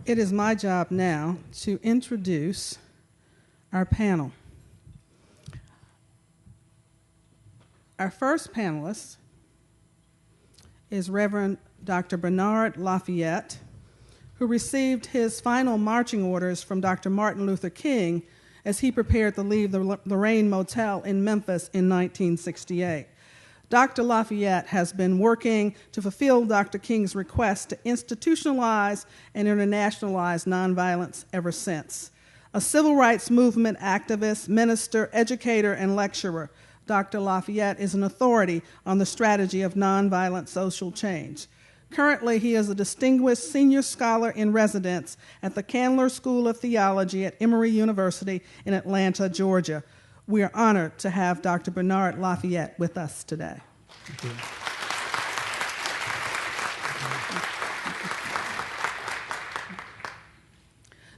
It is my job now to introduce our panel. Our first panelist is Reverend Dr. Bernard Lafayette, who received his final marching orders from Dr. Martin Luther King as he prepared to leave the Lorraine Motel in Memphis in 1968. Dr. Lafayette has been working to fulfill Dr. King's request to institutionalize and internationalize nonviolence ever since. A civil rights movement activist, minister, educator, and lecturer, Dr. Lafayette is an authority on the strategy of nonviolent social change. Currently, he is a distinguished senior scholar in residence at the Candler School of Theology at Emory University in Atlanta, Georgia. We are honored to have Dr. Bernard Lafayette with us today. Thank you.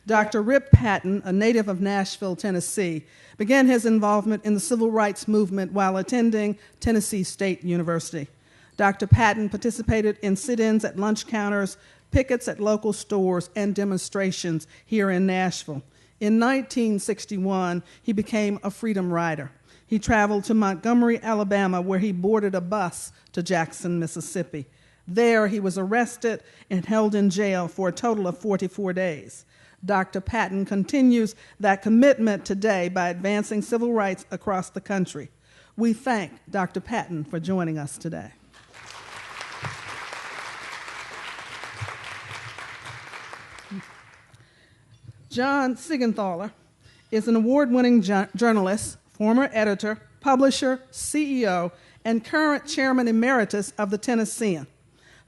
Dr. Rip Patton, a native of Nashville, Tennessee, began his involvement in the civil rights movement while attending Tennessee State University. Dr. Patton participated in sit-ins at lunch counters, pickets at local stores, and demonstrations here in Nashville. In 1961, he became a freedom rider. He traveled to Montgomery, Alabama, where he boarded a bus to Jackson, Mississippi. There, he was arrested and held in jail for a total of 44 days. Dr. Patton continues that commitment today by advancing civil rights across the country. We thank Dr. Patton for joining us today. John Seigenthaler is an award-winning journalist, former editor, publisher, CEO, and current chairman emeritus of the Tennessean.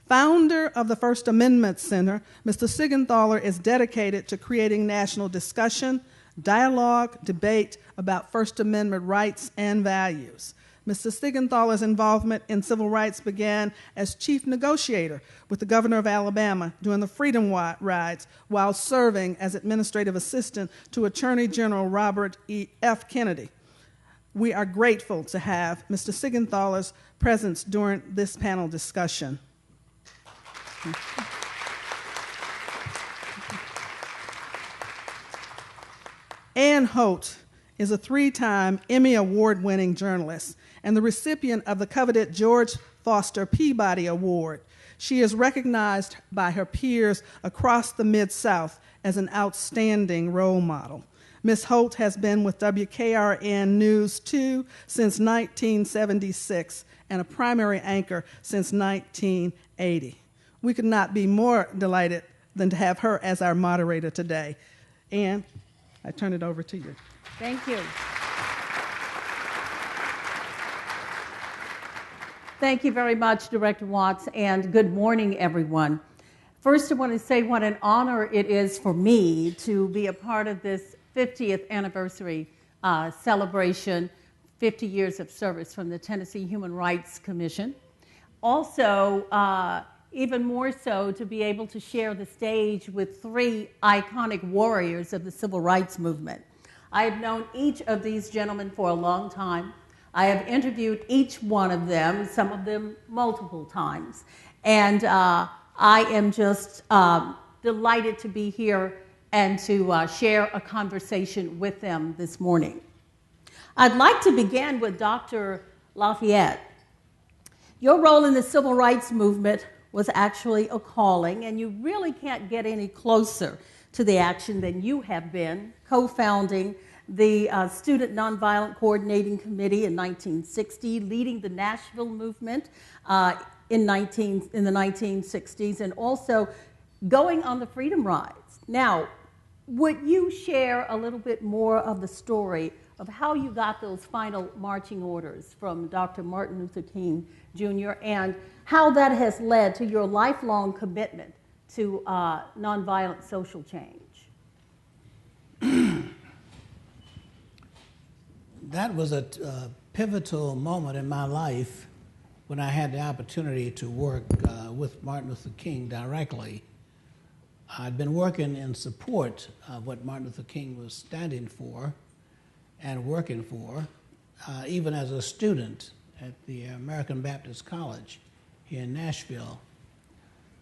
Founder of the First Amendment Center, Mr. Seigenthaler is dedicated to creating national discussion, dialogue, debate about First Amendment rights and values. Mr. Seigenthaler's involvement in civil rights began as chief negotiator with the governor of Alabama during the Freedom Rides while serving as administrative assistant to Attorney General Robert F. Kennedy. We are grateful to have Mr. Seigenthaler's presence during this panel discussion. Ann Holt is a three-time Emmy Award-winning journalist and the recipient of the coveted George Foster Peabody Award. She is recognized by her peers across the Mid-South as an outstanding role model. Ms. Holt has been with WKRN News 2 since 1976 and a primary anchor since 1980. We could not be more delighted than to have her as our moderator today. Ann, I turn it over to you. Thank you. Thank you very much, Director Watts, and good morning, everyone. First, I want to say what an honor it is for me to be a part of this 50th anniversary celebration, 50 years of service from the Tennessee Human Rights Commission. Also, even more so to be able to share the stage with three iconic warriors of the civil rights movement. I have known each of these gentlemen for a long time. I have interviewed each one of them, some of them multiple times. And I am just delighted to be here and to share a conversation with them this morning. I'd like to begin with Dr. Lafayette. Your role in the civil rights movement was actually a calling, and you really can't get any closer to the action than you have been, co-founding the Student Nonviolent Coordinating Committee in 1960, leading the Nashville movement in the 1960s, and also going on the Freedom Rides. Now, would you share a little bit more of the story of how you got those final marching orders from Dr. Martin Luther King Jr. and how that has led to your lifelong commitment to nonviolent social change? That was a pivotal moment in my life when I had the opportunity to work with Martin Luther King directly. I'd been working in support of what Martin Luther King was standing for and working for, even as a student at the American Baptist College here in Nashville.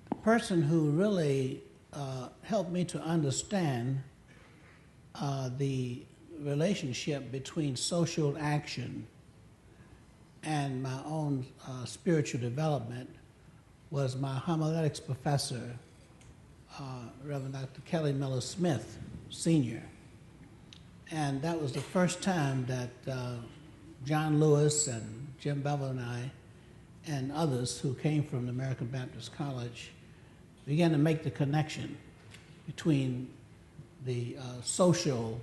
The person who really helped me to understand the relationship between social action and my own spiritual development was my homiletics professor, Reverend Dr. Kelly Miller Smith, Sr. And that was the first time that John Lewis and Jim Bevel and I and others who came from the American Baptist College began to make the connection between the social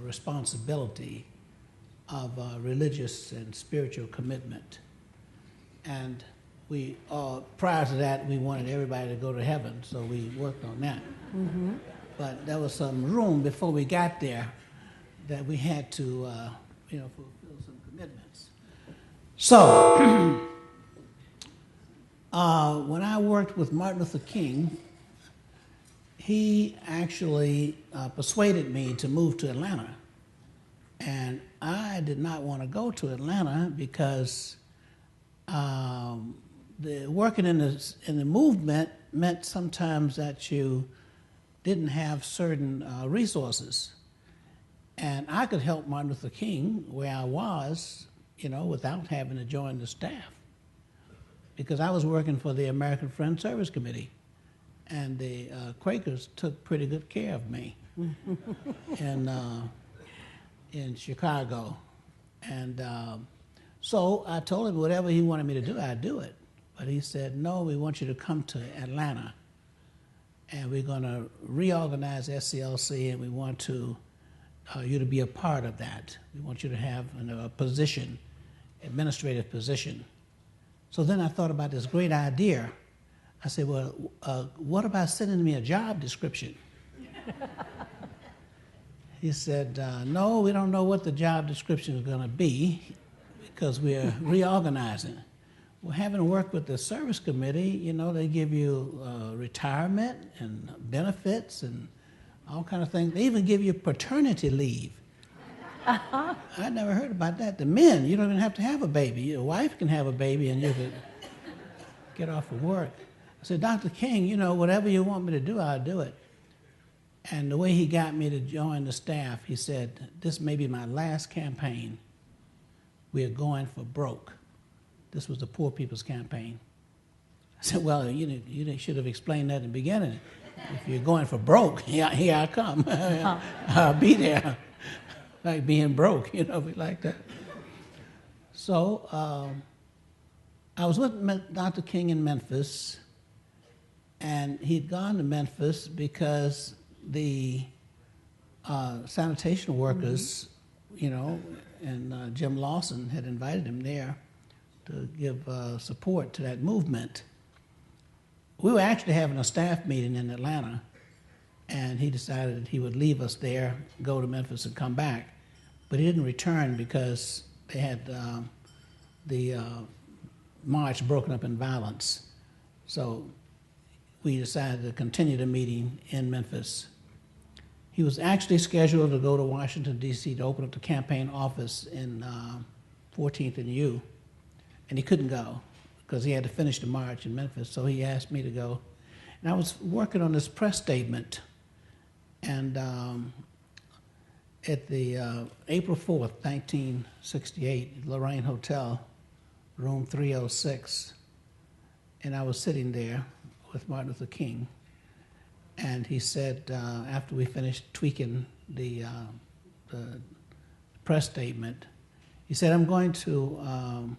responsibility of religious and spiritual commitment. And we, prior to that, we wanted everybody to go to heaven, so we worked on that. Mm-hmm. But there was some room before we got there that we had to, fulfill some commitments. So, when I worked with Martin Luther King, he actually persuaded me to move to Atlanta. And I did not want to go to Atlanta because working in the movement meant sometimes that you didn't have certain resources. And I could help Martin Luther King where I was, without having to join the staff. Because I was working for the American Friends Service Committee, and the Quakers took pretty good care of me in Chicago. And so I told him whatever he wanted me to do, I'd do it. But he said, no, we want you to come to Atlanta, and we're going to reorganize SCLC, and we want you to be a part of that. We want you to have a position, administrative position. So then I thought about this great idea. I said, well, what about sending me a job description? He said, no, we don't know what the job description is going to be because we're reorganizing. Well, having worked with the service committee, they give you retirement and benefits and all kind of things. They even give you paternity leave. I never heard about that. The men, you don't even have to have a baby. Your wife can have a baby and you can get off of work. I said, Dr. King, whatever you want me to do, I'll do it. And the way he got me to join the staff, he said, this may be my last campaign. We are going for broke. This was the Poor People's Campaign. I said, well, you should have explained that in the beginning. If you're going for broke, here I come. I'll be there. Like being broke, we like that. So I was with Dr. King in Memphis, and he'd gone to Memphis because the sanitation workers, and Jim Lawson had invited him there to give support to that movement. We were actually having a staff meeting in Atlanta, and he decided he would leave us there, go to Memphis, and come back. But he didn't return because they had the march broken up in violence. So we decided to continue the meeting in Memphis. He was actually scheduled to go to Washington, D.C. to open up the campaign office in 14th and U, and he couldn't go because he had to finish the march in Memphis, so he asked me to go. And I was working on this press statement, and at the April 4th, 1968, Lorraine Hotel, room 306, and I was sitting there with Martin Luther King, and he said, after we finished tweaking the press statement, he said, I'm going to,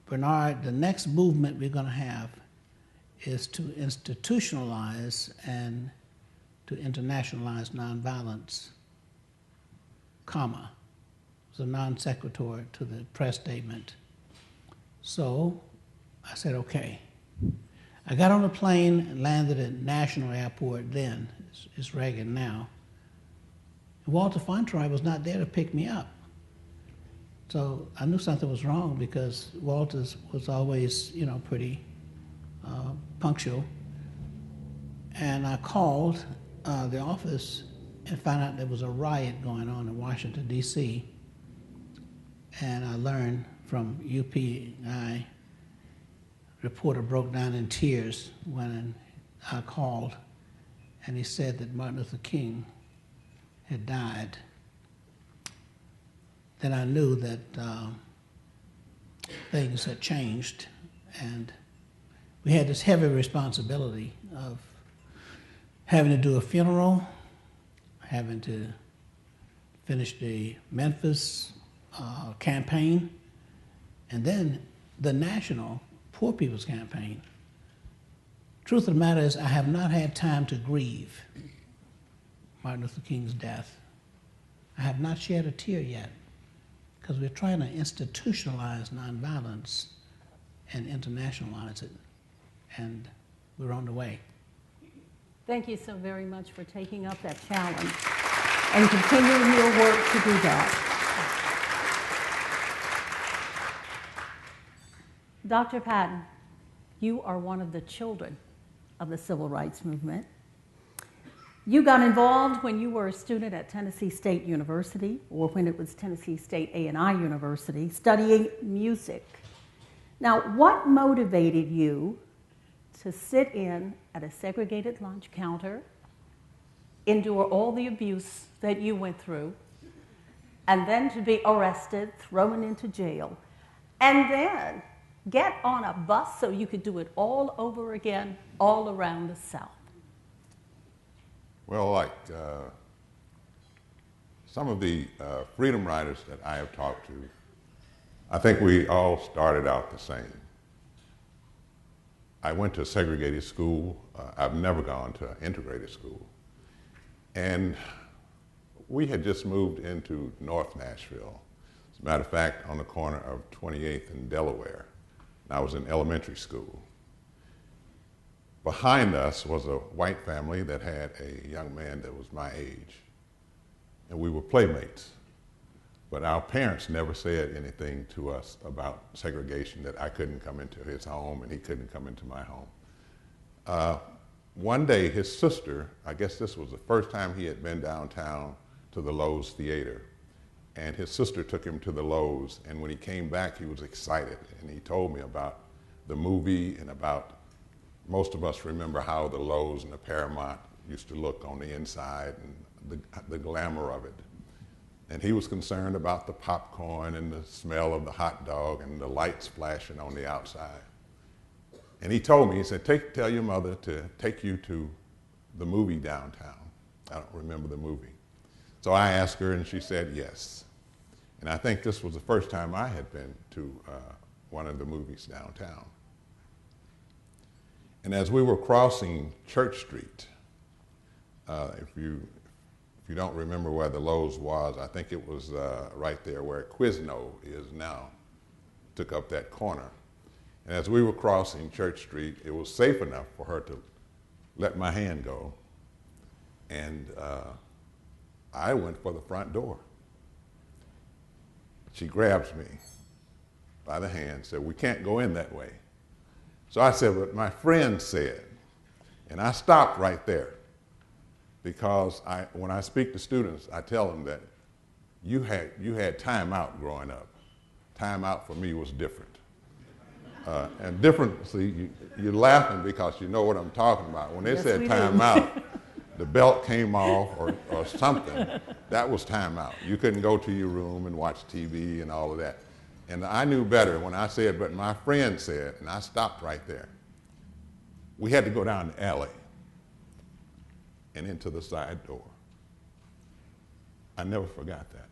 Bernard, the next movement we're going to have is to institutionalize and to internationalize nonviolence, comma. It was a non sequitur to the press statement. So I said, okay. I got on a plane and landed at National Airport then. It's Reagan now. Walter Fontroy was not there to pick me up. So I knew something was wrong because Walter was always, pretty punctual. And I called the office and found out there was a riot going on in Washington, D.C. And I learned from UPI, reporter broke down in tears when I called, and he said that Martin Luther King had died. Then I knew that things had changed, and we had this heavy responsibility of having to do a funeral, having to finish the Memphis campaign, and then the national Poor People's Campaign. Truth of the matter is, I have not had time to grieve Martin Luther King's death. I have not shed a tear yet, because we're trying to institutionalize nonviolence and internationalize it, and we're on the way. Thank you so very much for taking up that challenge and continuing your work to do that. Dr. Patton, you are one of the children of the civil rights movement. You got involved when you were a student at Tennessee State University, or when it was Tennessee State A&I University, studying music. Now, what motivated you to sit in at a segregated lunch counter, endure all the abuse that you went through, and then to be arrested, thrown into jail, and then get on a bus so you could do it all over again, all around the South? Well, like some of the freedom riders that I have talked to, I think we all started out the same. I went to a segregated school. I've never gone to an integrated school. And we had just moved into North Nashville. As a matter of fact, on the corner of 28th and Delaware. And I was in elementary school. Behind us was a white family that had a young man that was my age. And we were playmates. But our parents never said anything to us about segregation, that I couldn't come into his home and he couldn't come into my home. One day, his sister, I guess this was the first time he had been downtown to the Lowe's Theater, and his sister took him to the Lowe's, and when he came back, he was excited, and he told me about the movie and about, most of us remember how the Lowe's and the Paramount used to look on the inside and the glamour of it. And he was concerned about the popcorn and the smell of the hot dog and the lights flashing on the outside. And he told me, he said, tell your mother to take you to the movie downtown. I don't remember the movie. So I asked her and she said yes. And I think this was the first time I had been to one of the movies downtown. And as we were crossing Church Street, if you don't remember where the Lowe's was, I think it was right there where Quizno is now, took up that corner. And as we were crossing Church Street, it was safe enough for her to let my hand go. And I went for the front door. She grabs me by the hand, said, "We can't go in that way." So I said, "But my friend said," and I stopped right there. Because when I speak to students, I tell them that you had time out growing up. Time out for me was different. And different, see, you're laughing because you know what I'm talking about. When they said time out, the belt came off or something, that was time out. You couldn't go to your room and watch TV and all of that. And I knew better when I said, "But my friend said," and I stopped right there. We had to go down the alley and into the side door. I never forgot that.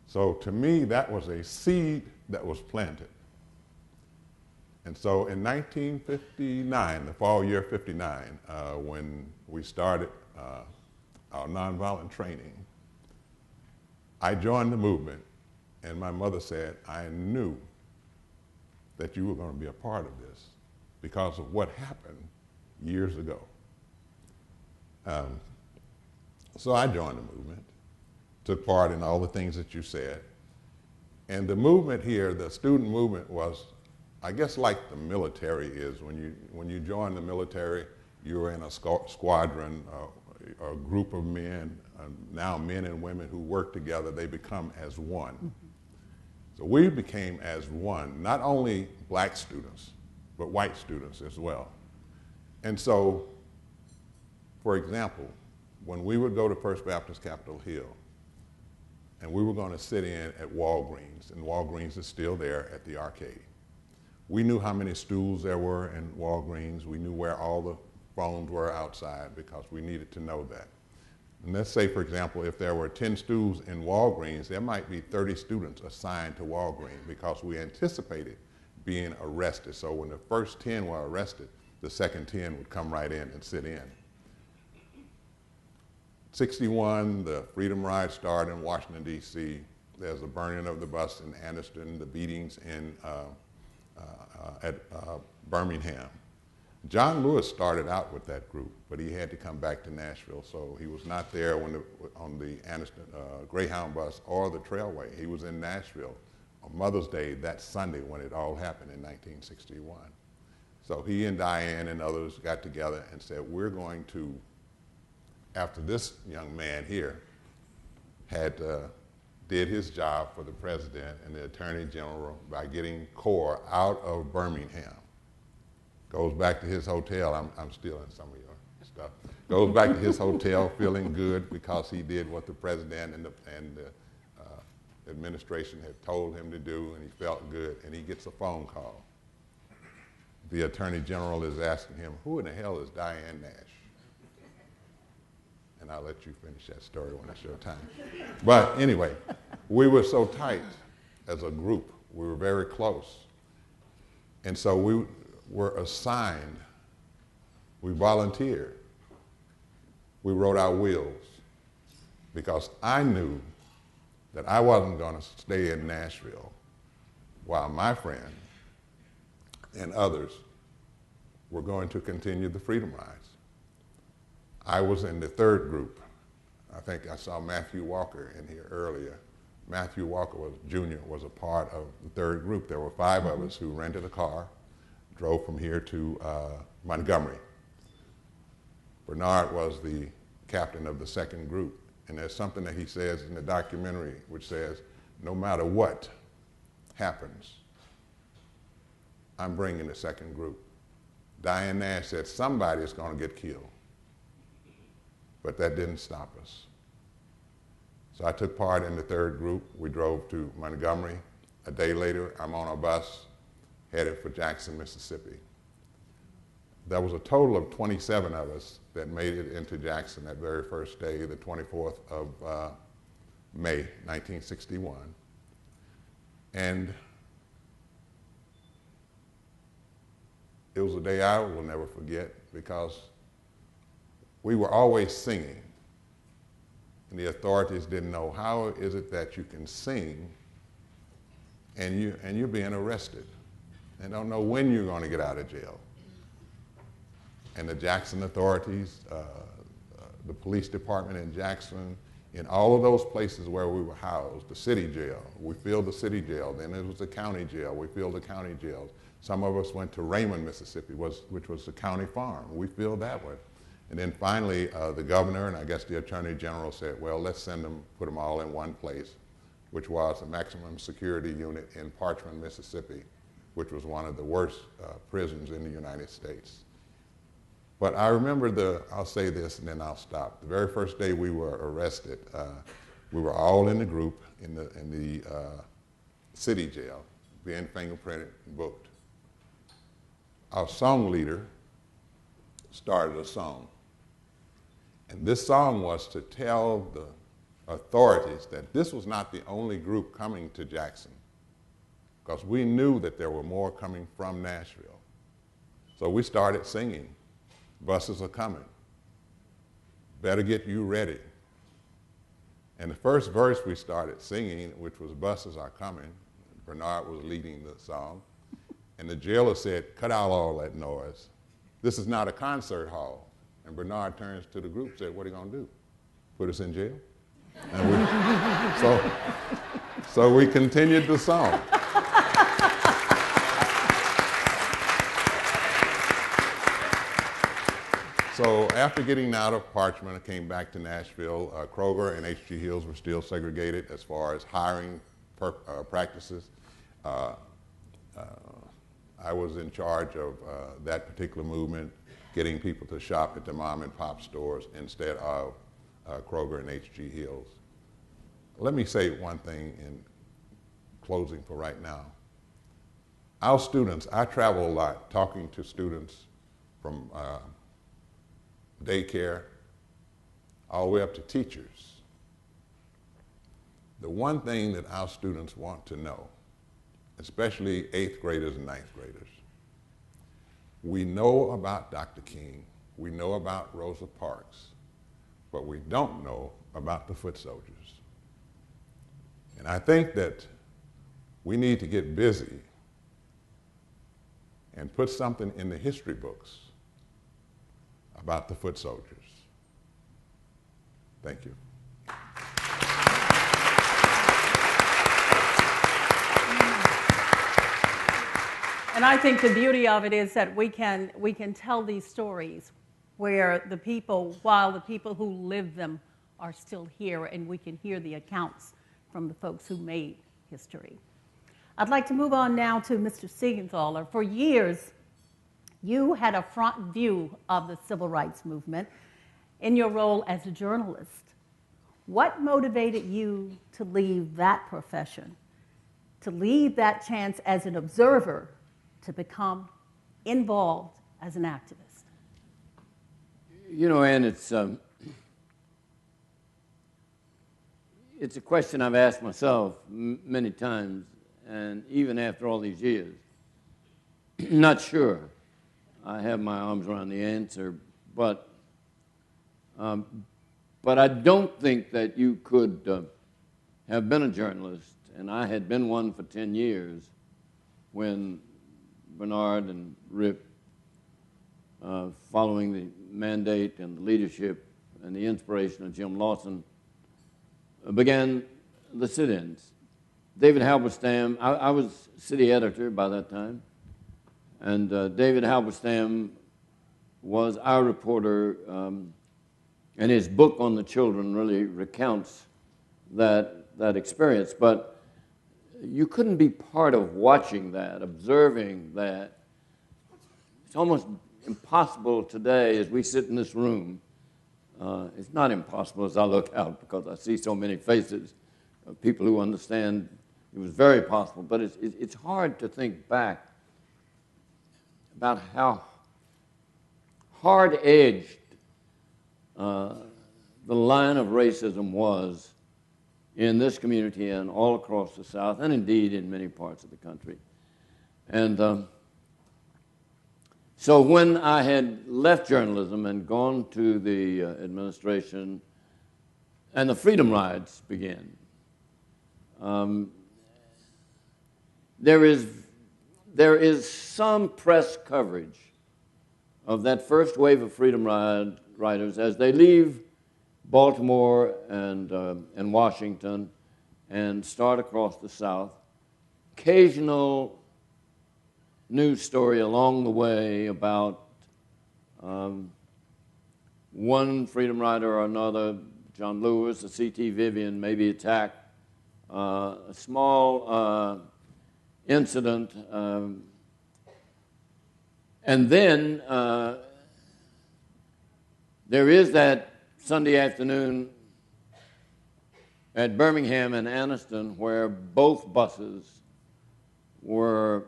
So to me, that was a seed that was planted. And so in 1959, the fall year 59, when we started our nonviolent training, I joined the movement, and my mother said, "I knew that you were going to be a part of this because of what happened years ago." So I joined the movement, took part in all the things that you said. And the movement here, the student movement, was, I guess, like the military is. When you join the military, you're in a squadron, a group of men, now men and women who work together, they become as one. Mm-hmm. So we became as one, not only black students, but white students as well. And so, for example, when we would go to First Baptist Capitol Hill, and we were going to sit in at Walgreens, and Walgreens is still there at the arcade. We knew how many stools there were in Walgreens. We knew where all the phones were outside because we needed to know that. And let's say, for example, if there were 10 stools in Walgreens, there might be 30 students assigned to Walgreens because we anticipated being arrested. So when the first 10 were arrested, the second 10 would come right in and sit in. 61, the Freedom Ride started in Washington, D.C. There's the burning of the bus in Anniston, the beatings at Birmingham. John Lewis started out with that group, but he had to come back to Nashville, so he was not there on the Anniston Greyhound bus or the Trailway. He was in Nashville on Mother's Day that Sunday when it all happened in 1961. So he and Diane and others got together and said, we're going to, after this young man here had did his job for the president and the attorney general by getting CORE out of Birmingham, goes back to his hotel. I'm stealing some of your stuff. Goes back to his hotel feeling good because he did what the president and the administration had told him to do, and he felt good, and he gets a phone call. The attorney general is asking him, who in the hell is Diane Nash? And I'll let you finish that story when it's your time. But anyway, we were so tight as a group. We were very close. And so we were assigned, we volunteered, we wrote our wills because I knew that I wasn't going to stay in Nashville while my friend and others were going to continue the Freedom Rides. I was in the third group. I think I saw Matthew Walker in here earlier. Matthew Walker Jr. was a part of the third group. There were 5 of us who rented a car, drove from here to Montgomery. Bernard was the captain of the second group. And there's something that he says in the documentary which says, no matter what happens, I'm bringing the second group. Diane Nash said somebody is going to get killed. But that didn't stop us. So I took part in the third group. We drove to Montgomery. A day later, I'm on a bus headed for Jackson, Mississippi. There was a total of 27 of us that made it into Jackson that very first day, the 24th of May, 1961. And it was a day I will never forget because we were always singing. And the authorities didn't know how is it that you can sing and you're being arrested and don't know when you're going to get out of jail. And the Jackson authorities, the police department in Jackson, in all of those places where we were housed, the city jail, we filled the city jail, then it was the county jail, we filled the county jails. Some of us went to Raymond, Mississippi, which was the county farm. We filled that one. And then finally, the governor and I guess the attorney general said, well, let's send them, put them all in one place, which was a maximum security unit in Parchman, Mississippi, which was one of the worst prisons in the United States. But I remember I'll say this and then I'll stop. The very first day we were arrested, we were all in the group in the city jail, being fingerprinted and booked. Our song leader started a song. And this song was to tell the authorities that this was not the only group coming to Jackson, because we knew that there were more coming from Nashville. So we started singing, buses are coming, better get you ready. And the first verse we started singing, which was buses are coming, Bernard was leading the song, and the jailer said, cut out all that noise. This is not a concert hall. And Bernard turns to the group and said, what are you going to do? Put us in jail? And so we continued the song. So after getting out of Parchman, I came back to Nashville. Kroger and H.G. Hills were still segregated as far as hiring practices. I was in charge of that particular movement, getting people to shop at the mom and pop stores instead of Kroger and H.G. Hills. Let me say one thing in closing for right now. Our students, I travel a lot talking to students from daycare all the way up to teachers. The one thing that our students want to know, especially 8th graders and 9th graders, we know about Dr. King, we know about Rosa Parks, but we don't know about the foot soldiers. And I think that we need to get busy and put something in the history books about the foot soldiers. Thank you. And I think the beauty of it is that we can tell these stories where the people, while the people who live them are still here, and we can hear the accounts from the folks who made history. I'd like to move on now to Mr. Seigenthaler. For years, you had a front view of the civil rights movement in your role as a journalist. What motivated you to leave that profession, to leave that chance as an observer, to become involved as an activist? You know, Ann, it's a question I've asked myself many times, and even after all these years, not sure I have my arms around the answer, but I don't think that you could have been a journalist, and I had been one for 10 years when Bernard and Rip, following the mandate and the leadership and the inspiration of Jim Lawson, began the sit-ins. David Halberstam, I was city editor by that time, and David Halberstam was our reporter, and his book on the children really recounts that experience. But you couldn't be part of watching that, observing that. It's almost impossible today as we sit in this room. It's not impossible as I look out because I see so many faces of people who understand it was very possible, but it's hard to think back about how hard-edged the line of racism was in this community and all across the South, and indeed in many parts of the country. And so when I had left journalism and gone to the administration, and the Freedom Rides began, there is some press coverage of that first wave of Freedom Riders as they leave Baltimore and Washington and start across the South. Occasional news story along the way about one Freedom Rider or another, John Lewis, a C.T. Vivian, maybe attacked, a small incident, and then there is that Sunday afternoon at Birmingham and Anniston where both buses were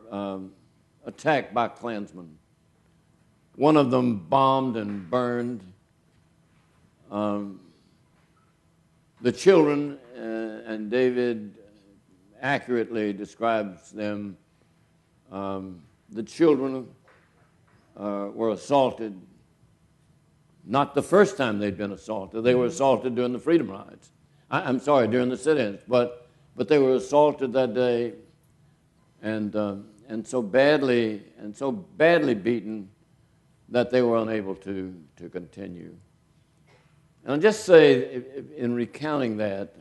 attacked by Klansmen. One of them bombed and burned. The children, and David accurately describes them, the children were assaulted. Not the first time they'd been assaulted. They were assaulted during the Freedom Rides. I'm sorry, during the sit-ins, but they were assaulted that day, and so badly beaten that they were unable to continue. And I'll just say, in recounting that,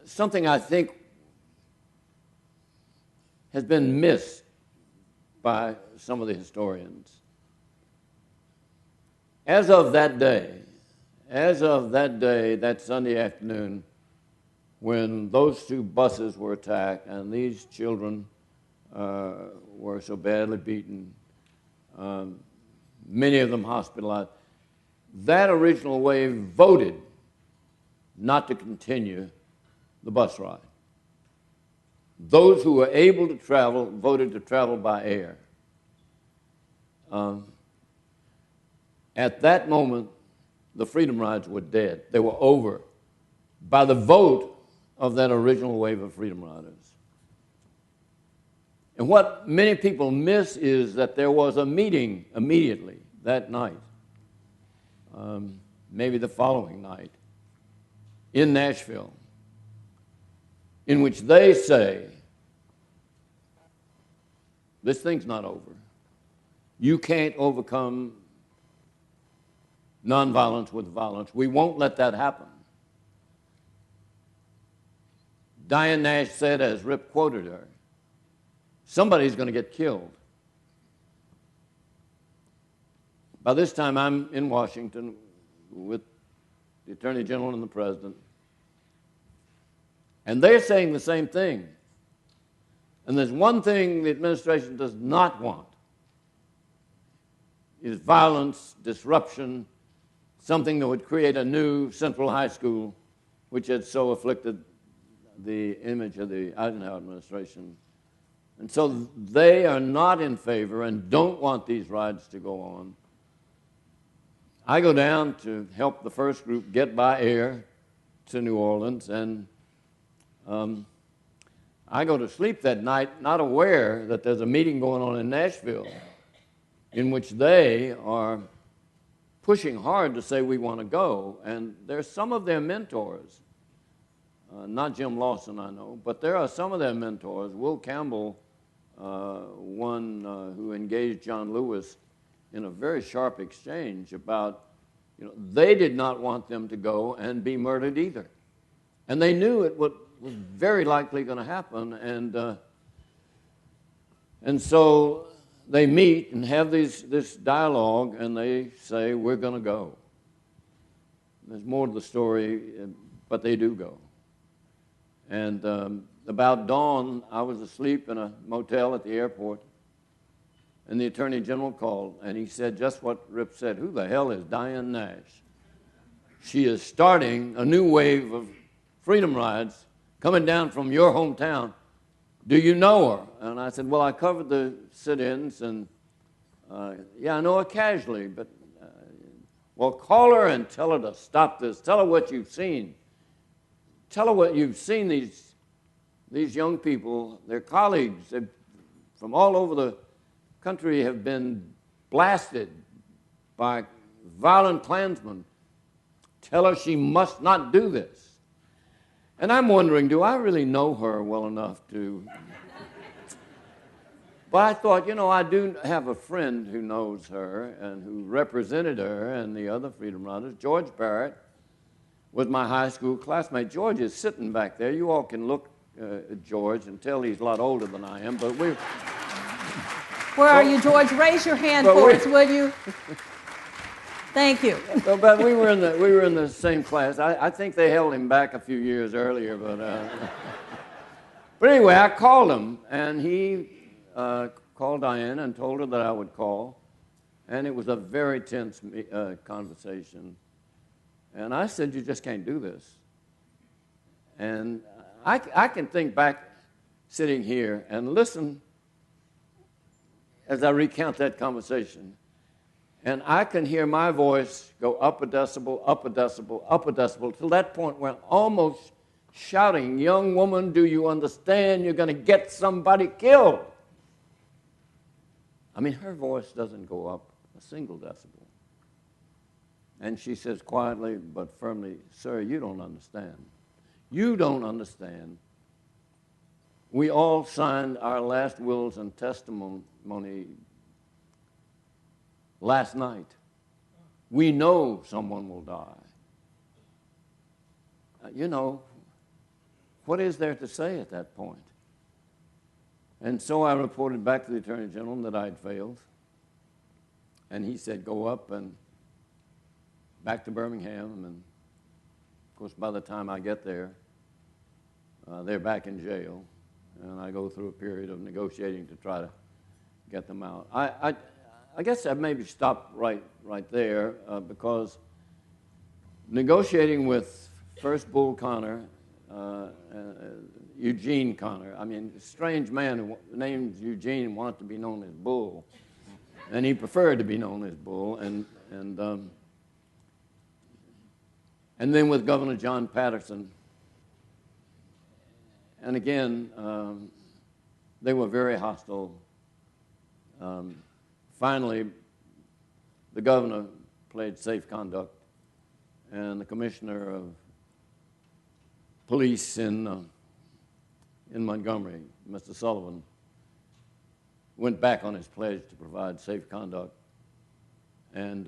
something I think has been missed by some of the historians. As of that day, that Sunday afternoon, when those two buses were attacked and these children were so badly beaten, many of them hospitalized. That original wave voted not to continue the bus ride. Those who were able to travel voted to travel by air. At that moment, the Freedom Rides were dead. They were over by the vote of that original wave of Freedom Riders. And what many people miss is that there was a meeting immediately that night, maybe the following night, in Nashville, in which they say, this thing's not over. You can't overcome nonviolence with violence. We won't let that happen. Diane Nash said, as Rip quoted her, somebody's going to get killed. By this time, I'm in Washington with the Attorney General and the President, and they're saying the same thing. And there's one thing the administration does not want, is violence, disruption, something that would create a new Central High School, which had so afflicted the image of the Eisenhower administration. And so they are not in favor and don't want these rides to go on. I go down to help the first group get by air to New Orleans, and I go to sleep that night not aware that there's a meeting going on in Nashville in which they are pushing hard to say we want to go. And there's some of their mentors, not Jim Lawson, I know, but there are some of their mentors. Will Campbell, one who engaged John Lewis in a very sharp exchange about, they did not want them to go and be murdered either. And they knew it was very likely going to happen. And so they meet and have this dialogue, and they say, we're going to go. There's more to the story, but they do go. And about dawn, I was asleep in a motel at the airport, and the Attorney General called, and he said just what Rip said, who the hell is Diane Nash? She is starting a new wave of freedom rides coming down from your hometown. Do you know her? And I said, well, I covered the sit-ins, and yeah, I know her casually, but, well, call her and tell her to stop this. Tell her what you've seen. Tell her what you've seen, these young people, their colleagues from all over the country have been blasted by violent Klansmen. Tell her she must not do this. And I'm wondering, do I really know her well enough to... But I thought, I do have a friend who knows her and who represented her and the other Freedom Riders. George Barrett was my high school classmate. George is sitting back there. You all can look at George and tell he's a lot older than I am, but we... Where are you, George? Raise your hand for us, will you? Thank you. But we were in the same class. I think they held him back a few years earlier, but anyway, I called him, and he called Diane and told her that I would call, and it was a very tense conversation. And I said, you just can't do this. And I can think back sitting here and listen as I recount that conversation. And I can hear my voice go up a decibel, up a decibel, up a decibel, till that point where I'm almost shouting, young woman, do you understand you're going to get somebody killed? I mean, her voice doesn't go up a single decibel. And she says quietly but firmly, sir, you don't understand. You don't understand. We all signed our last wills and testimony last night. We know someone will die. What is there to say at that point? And so I reported back to the Attorney General that I'd failed. And he said, go up and back to Birmingham. And, of course, by the time I get there, they're back in jail. and I go through a period of negotiating to try to get them out. I guess I maybe stop right there because negotiating with First Bull Connor, Eugene Connor, I mean, a strange man who named Eugene wanted to be known as Bull, and he preferred to be known as Bull, and then with Governor John Patterson, and again, they were very hostile. Finally, the governor played safe conduct, and the commissioner of police in Montgomery, Mr. Sullivan, went back on his pledge to provide safe conduct. And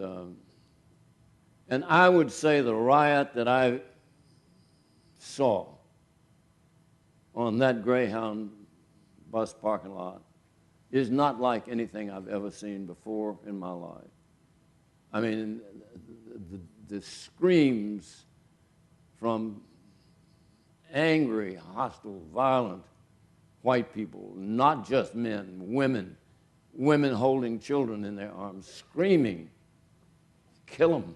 I would say the riot that I saw on that Greyhound bus parking lot is not like anything I've ever seen before in my life. I mean, the screams from angry, hostile, violent white people, not just men, women holding children in their arms, screaming, kill them,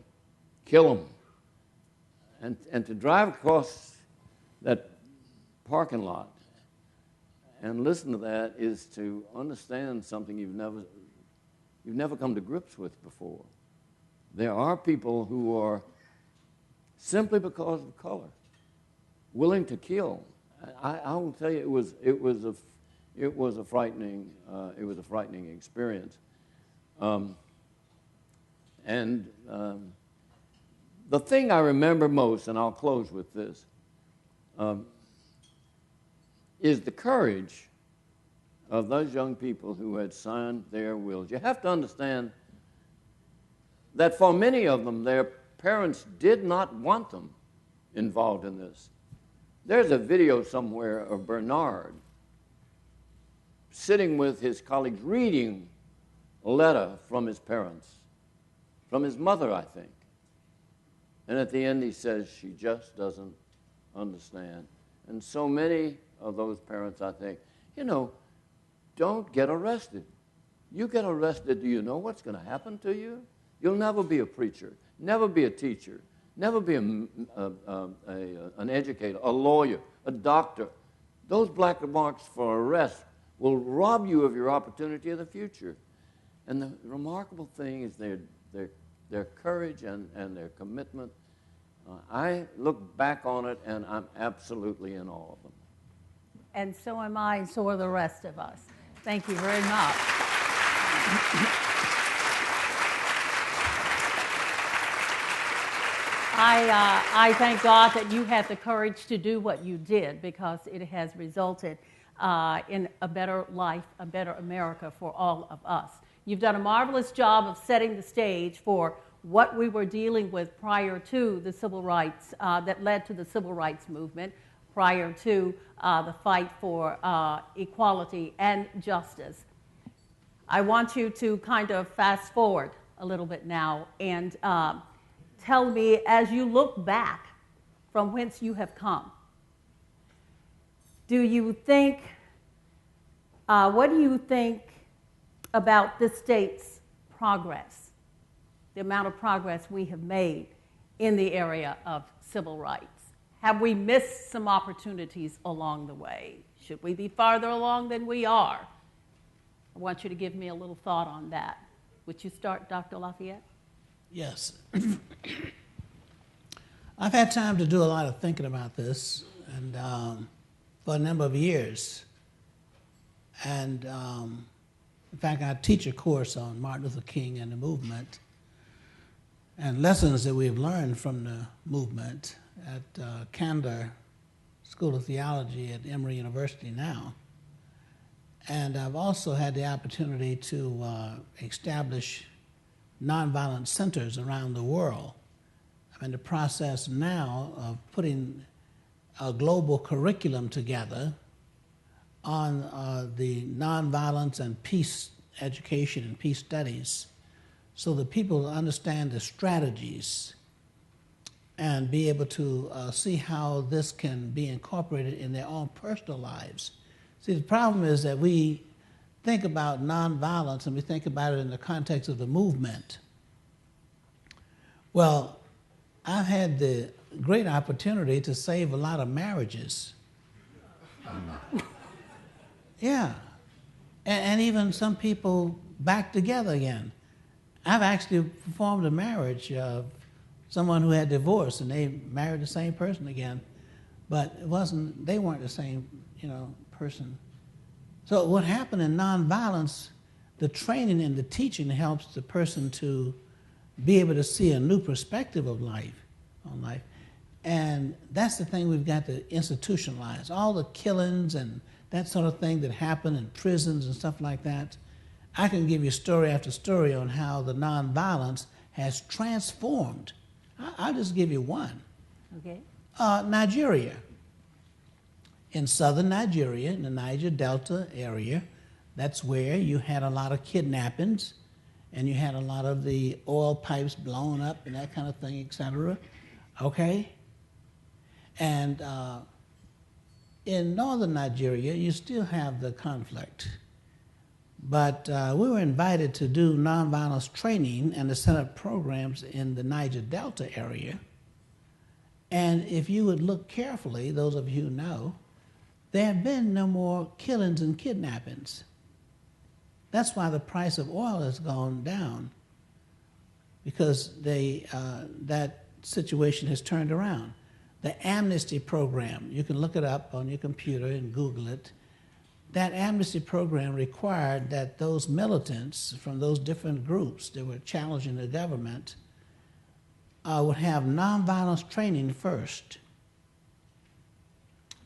kill them. And to drive across that parking lot and listen to that is to understand something you've never come to grips with before. There are people who are, simply because of color, willing to kill. I will tell you, it was a frightening experience. The thing I remember most, and I'll close with this, is the courage of those young people who had signed their wills. You have to understand that for many of them, their parents did not want them involved in this. There's a video somewhere of Bernard sitting with his colleagues reading a letter from his parents, from his mother, I think. And at the end he says, she just doesn't understand. And so many of those parents, I think, don't get arrested. You get arrested, do you know what's going to happen to you? You'll never be a preacher, never be a teacher, never be an educator, a lawyer, a doctor. Those black marks for arrest will rob you of your opportunity in the future. And the remarkable thing is their courage and their commitment. I look back on it, and I'm absolutely in awe of them. And so am I, and so are the rest of us. Thank you very much. I thank God that you had the courage to do what you did, because it has resulted in a better life, a better America for all of us. You've done a marvelous job of setting the stage for what we were dealing with prior to the civil rights, that led to the civil rights movement, prior to the fight for equality and justice. I want you to kind of fast forward a little bit now and tell me, as you look back from whence you have come, do you think, what do you think about this state's progress, the amount of progress we have made in the area of civil rights? Have we missed some opportunities along the way? Should we be farther along than we are? I want you to give me a little thought on that. Would you start, Dr. Lafayette? Yes. I've had time to do a lot of thinking about this, and for a number of years. And in fact, I teach a course on Martin Luther King and the movement, and lessons that we've learned from the movement at Candler School of Theology at Emory University now. And I've also had the opportunity to establish nonviolent centers around the world. I'm in the process now of putting a global curriculum together on the nonviolence and peace education and peace studies, so that people understand the strategies and be able to see how this can be incorporated in their own personal lives. See, the problem is that we think about nonviolence and we think about it in the context of the movement. Well, I've had the great opportunity to save a lot of marriages. Yeah. And even some people back together again. I've actually performed a marriage of someone who had divorced and they married the same person again, but they weren't the same, person. So what happened in nonviolence, the training and the teaching helps the person to be able to see a new perspective of life, on life. And that's the thing we've got to institutionalize. All the killings and that sort of thing that happen in prisons and stuff like that. I can give you story after story on how the nonviolence has transformed. I'll just give you one. Okay. Nigeria. In southern Nigeria, in the Niger Delta area, that's where you had a lot of kidnappings and you had a lot of the oil pipes blown up and that kind of thing, et cetera. Okay? And in northern Nigeria, you still have the conflict. But we were invited to do nonviolence training and to set up programs in the Niger Delta area. And if you would look carefully, those of you who know, there have been no more killings and kidnappings. That's why the price of oil has gone down, because that situation has turned around. The amnesty program, you can look it up on your computer and Google it. That amnesty program required that those militants from those different groups that were challenging the government would have nonviolence training first.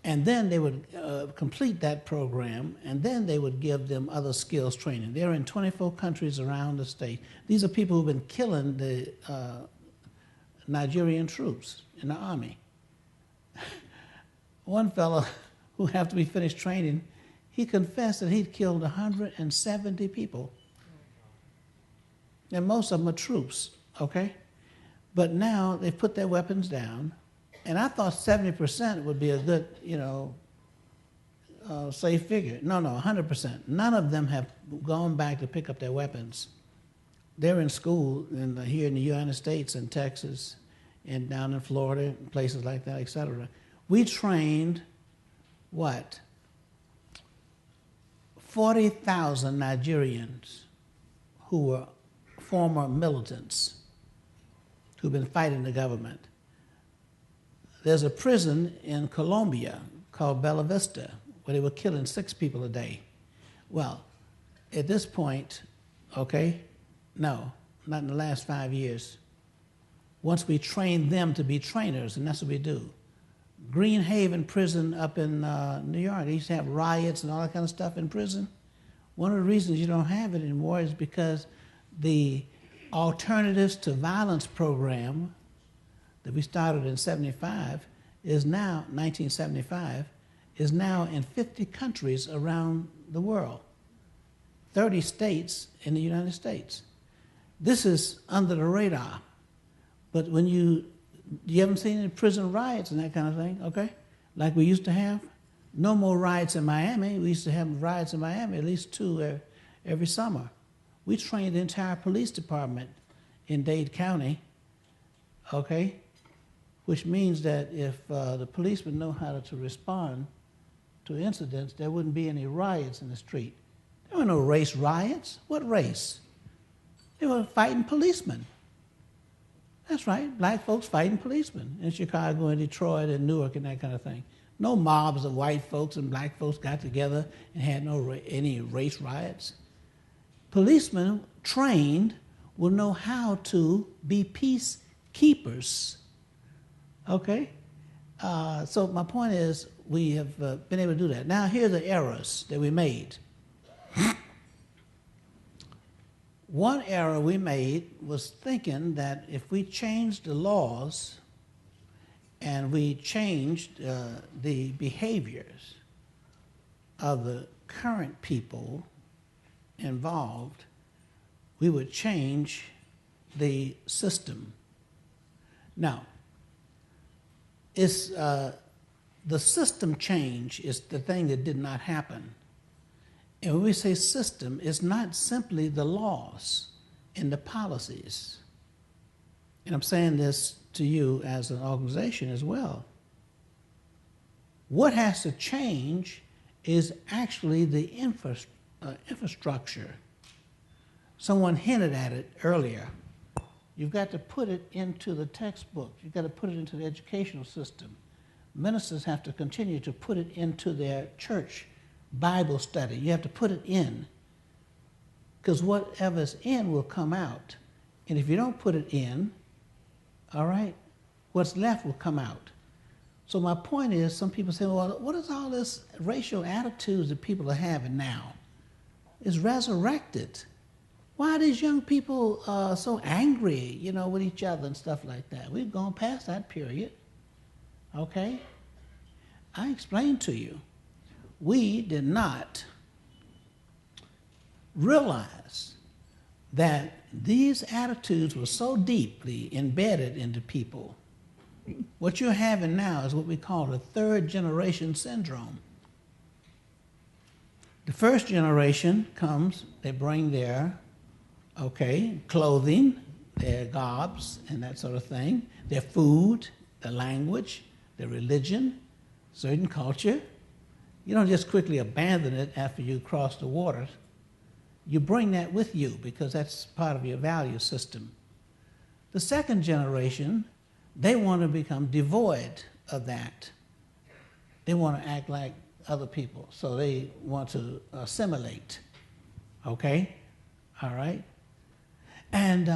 And then they would complete that program, and then they would give them other skills training. They're in 24 countries around the state. These are people who've been killing the Nigerian troops in the army. One fellow who after we finished training, he confessed that he'd killed 170 people. And most of them are troops, okay? But now they've put their weapons down, and I thought 70% would be a good, safe figure. No, 100%. None of them have gone back to pick up their weapons. They're in school here in the United States and Texas and down in Florida, places like that, et cetera. We trained, 40,000 Nigerians who were former militants who've been fighting the government. There's a prison in Colombia called Bella Vista where they were killing 6 people a day. Well, at this point, no, not in the last 5 years. Once we trained them to be trainers, and that's what we do. Green Haven prison up in New York, they used to have riots and all that kind of stuff in prison. One of the reasons you don't have it anymore is because the Alternatives to Violence program that we started in 1975, is now in 50 countries around the world, 30 states in the United States. This is under the radar, but when you haven't seen any prison riots and that kind of thing, okay? Like we used to have. No more riots in Miami. We used to have riots in Miami, at least 2 every summer. We trained the entire police department in Dade County, okay? Which means that if the policemen know how to respond to incidents, there wouldn't be any riots in the street. There were no race riots. What race? They were fighting policemen. That's right, black folks fighting policemen in Chicago and Detroit and Newark and that kind of thing. No mobs of white folks and black folks got together and had any race riots. Policemen trained will know how to be peacekeepers. Okay? So my point is we have been able to do that. Now here are the errors that we made. One error we made was thinking that if we changed the laws and we changed the behaviors of the current people involved, we would change the system. Now, it's The system change is the thing that did not happen. And when we say system, it's not simply the laws and the policies. And I'm saying this to you as an organization as well. What has to change is actually the infrastructure. Someone hinted at it earlier. You've got to put it into the textbook. You've got to put it into the educational system. Ministers have to continue to put it into their church Bible study. You have to put it in, because whatever's in will come out. And if you don't put it in, all right, what's left will come out. So my point is, some people say, well, what is all this racial attitudes that people are having now? It's resurrected. Why are these young people so angry, with each other and stuff like that? We've gone past that period, okay? I explained to you. We did not realize that these attitudes were so deeply embedded into people. What you're having now is what we call the third generation syndrome. The first generation comes, they bring their, clothing, their garbs and that sort of thing, their food, their language, their religion, certain culture. You don't just quickly abandon it after you cross the waters. You bring that with you because that's part of your value system. The second generation, they want to become devoid of that. They want to act like other people, so they want to assimilate. Okay? All right? And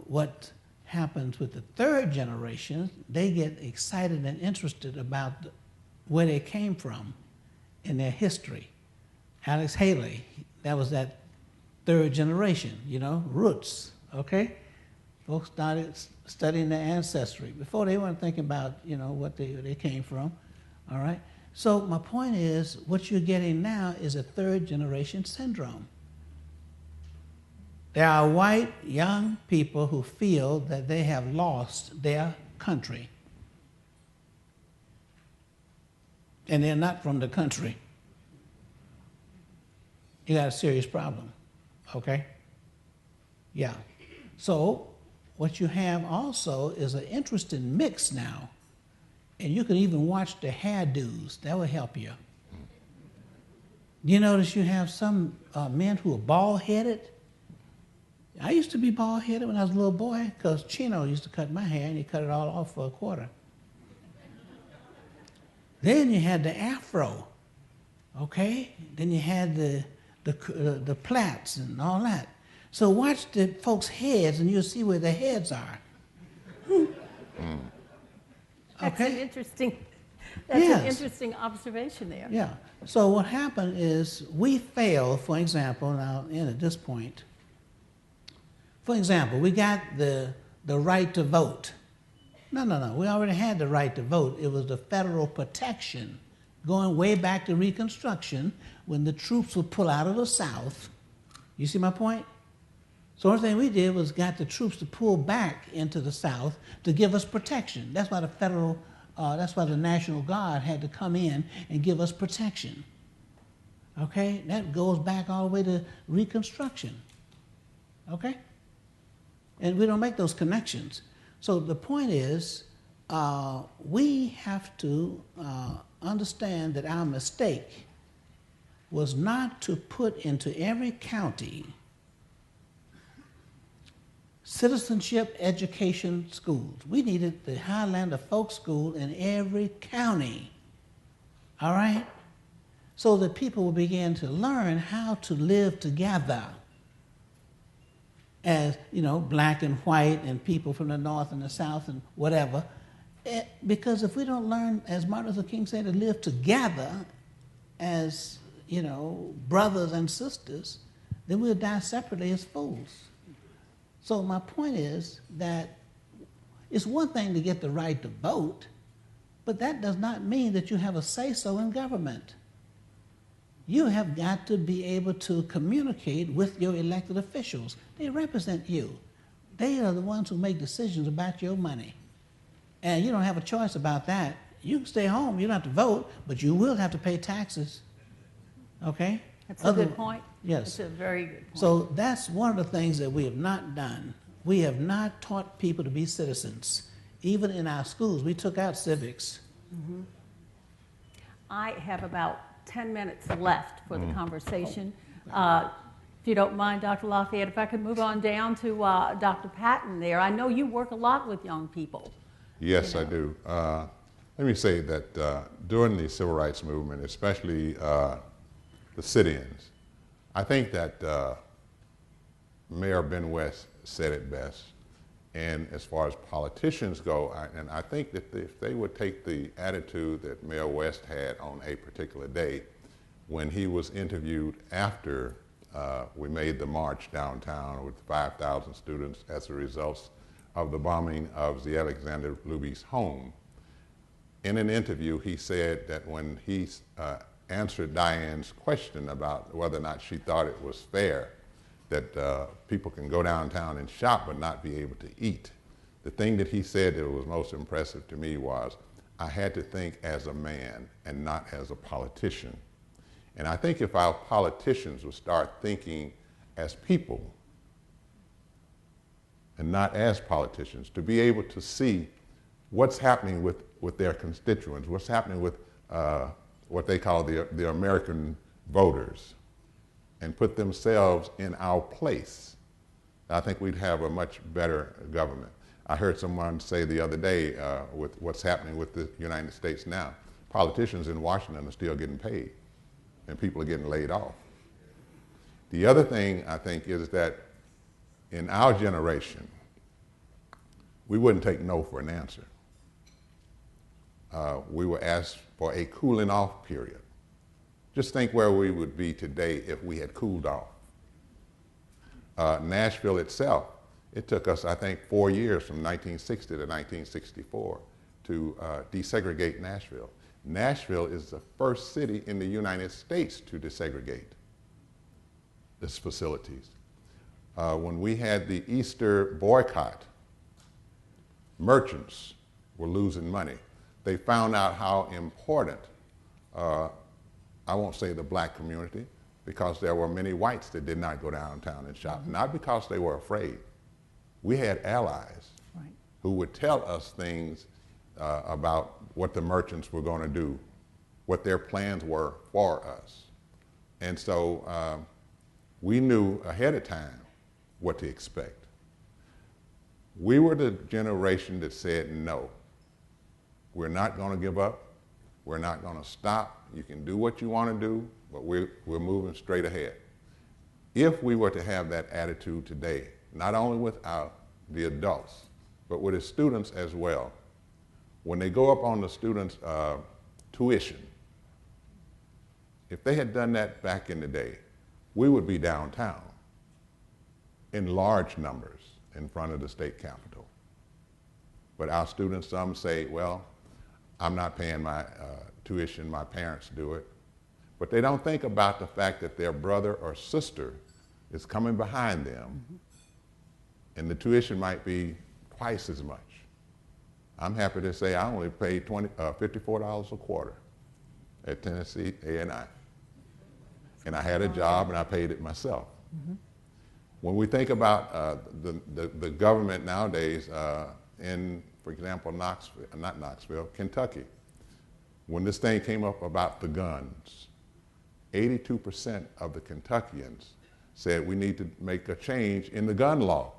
what happens with the third generation, they get excited and interested about where they came from in their history. Alex Haley, that was that third generation, roots, okay? Folks started studying their ancestry. Before, they weren't thinking about, what they came from, all right? So my point is, what you're getting now is a third generation syndrome. There are white young people who feel that they have lost their country. And they're not from the country. You got a serious problem, okay? Yeah. So what you have also is an interesting mix now. And you can even watch the hairdos. That will help you. You notice you have some men who are bald-headed. I used to be bald-headed when I was a little boy because Chino used to cut my hair and he cut it all off for a quarter. Then you had the afro, okay? Then you had the plaits and all that. So watch the folks' heads and you'll see where their heads are. That's Okay? an interesting observation there. Yeah. So what happened is we failed, for example, and I'll end at this point. For example, we got the right to vote. No. We already had the right to vote. It was the federal protection going way back to Reconstruction when the troops would pull out of the South. You see my point? So the only thing we did was got the troops to pull back into the South to give us protection. That's why that's why the National Guard had to come in and give us protection. Okay? That goes back all the way to Reconstruction. Okay? And we don't make those connections. So the point is, we have to understand that our mistake was not to put into every county citizenship education schools. We needed the Highlander Folk School in every county, all right? So that people will begin to learn how to live together as, black and white and people from the north and the south and whatever. Because if we don't learn, as Martin Luther King said, to live together as, brothers and sisters, then we'll die separately as fools. So my point is that it's one thing to get the right to vote, but that does not mean that you have a say-so in government. You have got to be able to communicate with your elected officials. They represent you. They are the ones who make decisions about your money. And you don't have a choice about that. You can stay home. You don't have to vote, but you will have to pay taxes. Okay? That's a good point. Yes. That's a very good point. So that's one of the things that we have not done. We have not taught people to be citizens. Even in our schools, we took out civics. Mm-hmm. I have about 10 minutes left for the conversation. If you don't mind, Dr. Lafayette, if I could move on down to Dr. Patton there. I know you work a lot with young people. Yes, I do. Let me say that during the civil rights movement, especially the sit-ins, I think that Mayor Ben West said it best. And as far as politicians go, I think that if they would take the attitude that Mayor West had on a particular day when he was interviewed after we made the march downtown with 5,000 students as a result of the bombing of the Alexander Luby's home. In an interview, he said that when he answered Diane's question about whether or not she thought it was fair that people can go downtown and shop but not be able to eat, the thing that he said that was most impressive to me was, I had to think as a man and not as a politician. And I think if our politicians would start thinking as people and not as politicians, to be able to see what's happening with their constituents, what's happening with what they call the American voters, and put themselves in our place, I think we'd have a much better government. I heard someone say the other day with what's happening with the United States now, politicians in Washington are still getting paid and people are getting laid off. The other thing I think is that in our generation, we wouldn't take no for an answer. We were asked for a cooling off period. Just think where we would be today if we had cooled off. Nashville itself, it took us, I think, 4 years from 1960 to 1964 to desegregate Nashville. Nashville is the first city in the United States to desegregate its facilities. When we had the Easter boycott, merchants were losing money. They found out how important, I won't say the black community, because there were many whites that did not go downtown and shop, not because they were afraid. We had allies who would tell us things about what the merchants were going to do, what their plans were for us. And so we knew ahead of time what to expect. We were the generation that said, no, we're not going to give up. We're not going to stop. You can do what you want to do, but we're moving straight ahead. If we were to have that attitude today, not only with the adults, but with the students as well, when they go up on the students' tuition, if they had done that back in the day, we would be downtown in large numbers in front of the state capitol. But our students, some say, well, I'm not paying my tuition, my parents do it. But they don't think about the fact that their brother or sister is coming behind them, and the tuition might be twice as much. I'm happy to say I only paid $54 a quarter at Tennessee A&I. And I had a job and I paid it myself. When we think about the government nowadays in, for example, Kentucky, when this thing came up about the guns, 82% of the Kentuckians said we need to make a change in the gun law.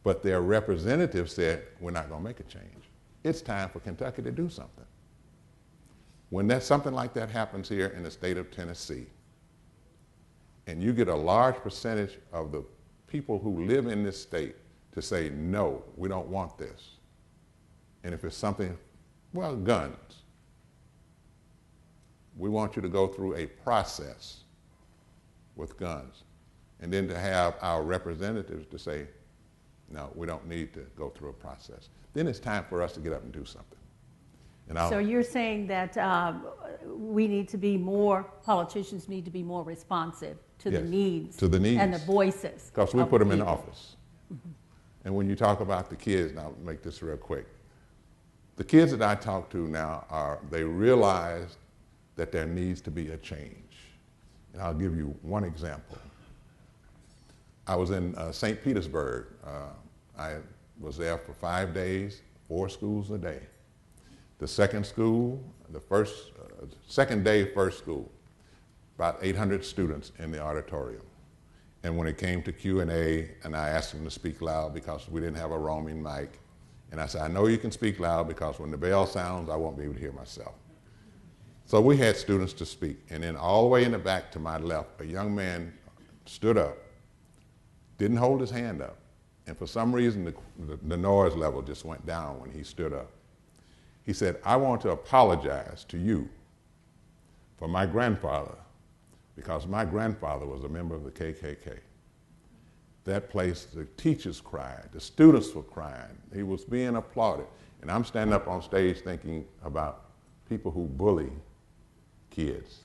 But their representative said, we're not going to make a change. It's time for Kentucky to do something. When something like that happens here in the state of Tennessee, and you get a large percentage of the people who live in this state to say, no, we don't want this. And if it's something, well, guns, we want you to go through a process with guns. And then to have our representatives to say, no, we don't need to go through a process. Then it's time for us to get up and do something. And so you're saying that we need to be politicians need to be more responsive to the needs and the voices. Because we put them in office. And when you talk about the kids, now I'll make this real quick. The kids that I talk to now they realize that there needs to be a change. And I'll give you one example. I was in St. Petersburg. I was there for 5 days, 4 schools a day. The second school, second day, first school, about 800 students in the auditorium. And when it came to Q&A, and I asked them to speak loud because we didn't have a roaming mic, and I said, I know you can speak loud because when the bell sounds, I won't be able to hear myself. So we had students to speak, and then all the way in the back to my left, a young man stood up, didn't hold his hand up, and for some reason the noise level just went down when he stood up. He said, I want to apologize to you for my grandfather, because my grandfather was a member of the KKK. That place, the teachers cried, the students were crying, he was being applauded. And I'm standing up on stage thinking about people who bully kids,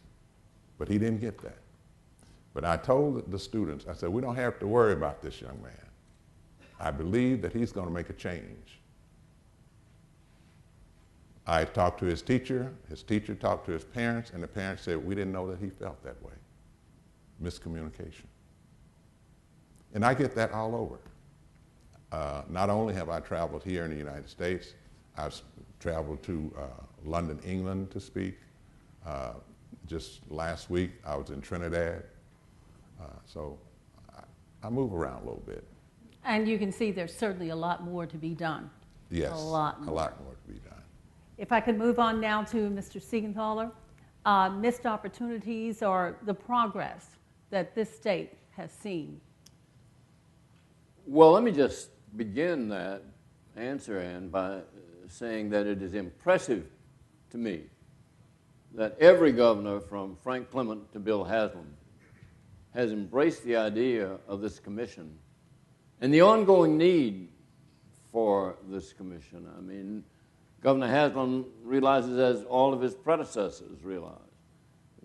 but he didn't get that. But I told the students, I said, we don't have to worry about this young man. I believe that he's going to make a change. I talked to his teacher talked to his parents, and the parents said, we didn't know that he felt that way. Miscommunication. And I get that all over. Not only have I traveled here in the United States, I've traveled to London, England to speak. Just last week, I was in Trinidad. So I move around a little bit. And you can see there's certainly a lot more to be done. Yes, a lot more to be done. If I could move on now to Mr. Seigenthaler, missed opportunities or the progress that this state has seen. Well, let me just begin that answer, Ann, by saying that it is impressive to me that every governor from Frank Clement to Bill Haslam has embraced the idea of this commission and the ongoing need for this commission. I mean, Governor Haslam realizes, as all of his predecessors realized,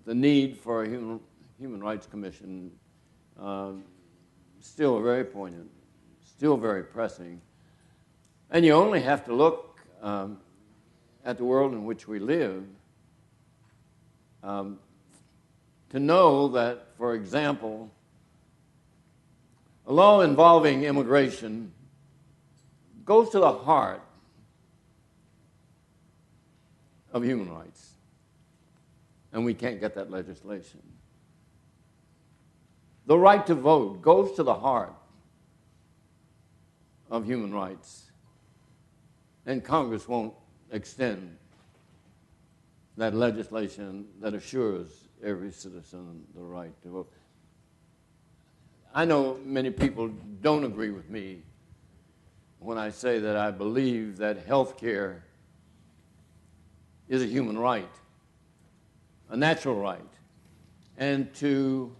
the need for a human rights commission still very poignant, still very pressing. And you only have to look at the world in which we live to know that, for example, a law involving immigration goes to the heart of human rights, and we can't get that legislation. The right to vote goes to the heart of human rights, and Congress won't extend that legislation that assures every citizen the right to vote. I know many people don't agree with me when I say that I believe that health care is a human right, a natural right, and to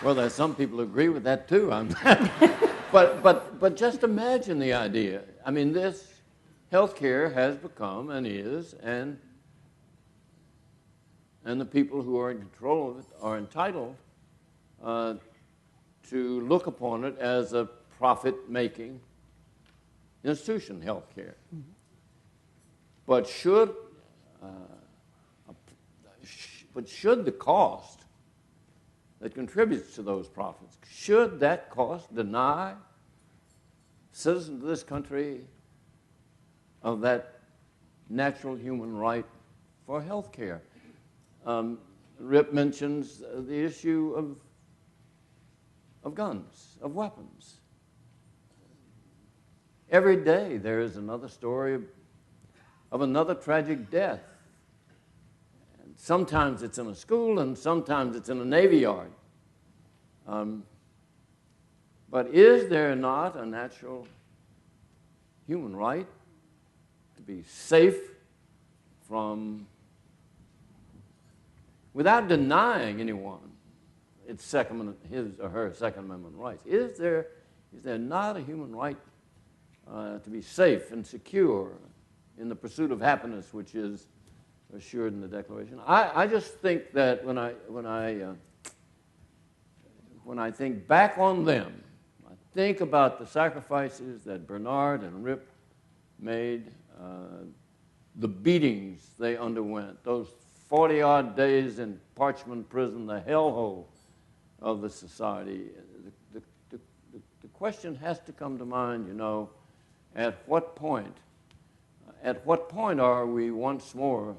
well, there's some people who agree with that too. But just imagine the idea. I mean, this health care has become and is, and the people who are in control of it are entitled to look upon it as a profit-making institution, health care. Mm-hmm. But should the cost that contributes to those profits, should that cost deny citizens of this country of that natural human right for health care? Rip mentions the issue of guns, of weapons. Every day there is another story of another tragic death. And sometimes it's in a school and sometimes it's in a Navy yard. But is there not a natural human right to be safe from, without denying anyone its his or her Second Amendment rights? Is there not a human right to be safe and secure in the pursuit of happiness, which is assured in the Declaration? I just think that when when I think back on them, I think about the sacrifices that Bernard and Rip made, the beatings they underwent, those 40-odd days in Parchment Prison, the hellhole of the society. The question has to come to mind, you know, at what point are we once more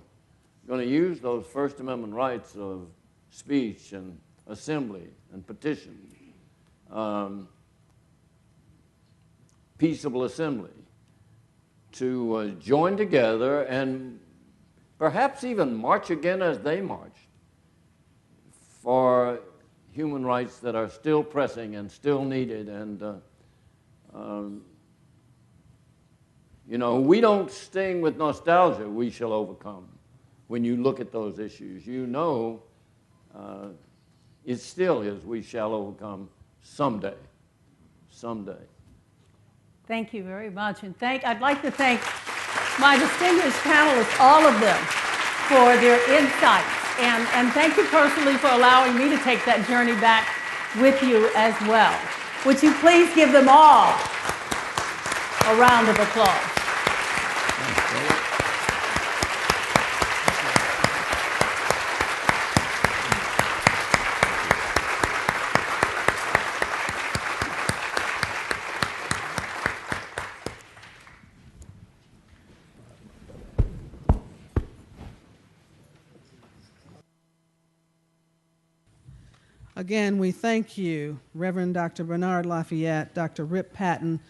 going to use those First Amendment rights of speech and assembly and petition, peaceable assembly, to join together and perhaps even march again as they marched for human rights that are still pressing and still needed. And, you know, we don't sting with nostalgia, we shall overcome. When you look at those issues, you know it still is we shall overcome someday. Someday. Thank you very much. And I'd like to thank my distinguished panelists, all of them, for their insights. And thank you personally for allowing me to take that journey back with you as well. Would you please give them all a round of applause? Again, we thank you, Reverend Dr. Bernard Lafayette, Dr. Rip Patton,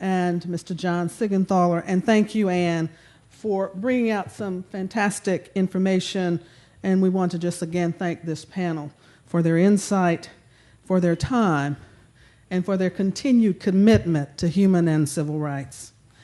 and Mr. John Seigenthaler, and thank you, Ann, for bringing out some fantastic information. And we want to just again thank this panel for their insight, for their time, and for their continued commitment to human and civil rights.